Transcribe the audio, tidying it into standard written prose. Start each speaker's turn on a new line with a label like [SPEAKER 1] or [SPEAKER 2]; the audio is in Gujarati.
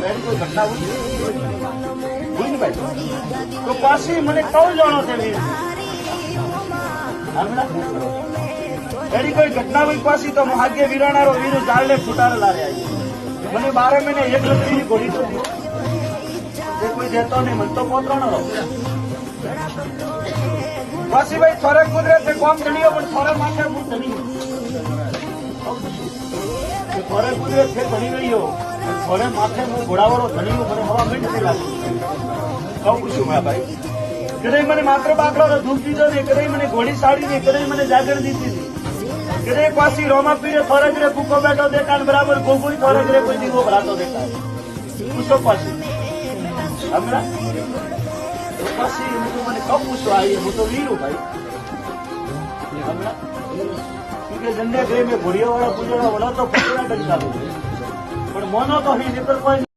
[SPEAKER 1] એની કોઈ ઘટના હોય ને ભાઈ તો પાછી મને કઉ જાણો છે વીર એની કોઈ ઘટના હોય પાછી તો ભાગ્ય વીરાણારો વીર ચાલને ફૂટારેલા રહ્યા મને 12 મહિને એક લક્ષની ઘોડી તો એ કોઈ દેતો નહીં મને તો પોતરાનો રહો પાછી ભાઈ થોરે કુદરત કોમ ધણીઓ પણ થોરે માથે હું ધણી થોરે કુદરત છે ધણી રહ્યો થોરે માથે હું ઘોડાવાળો ધણીઓ મને હવા મિન્ટ નથી લાગતું કહું છું મેં ભાઈ કદાચ મને માત્ર બાકડો ધૂપ દીધો ને કદાચ મને ઘોડી સાડી ને કદાચ મને જાગર દીધી હતી કદાચ પાછી રોમા પીરે ફરજરે ભૂકો બેઠો દેખાય બરાબર ગોગુડી ફરજરે કોઈ દીવો ભરાતો દેખાય પૂછો પાછી હમણાં પછી હું મને કબ પૂછો આવી હું તો વીરું ભાઈ હમણાં જંડે ગઈ મેં ઘોડીઓ વાળા પૂજવા વડા તો પકડા ડંકા પણ મોનો તો અહીં નીકળ કોઈ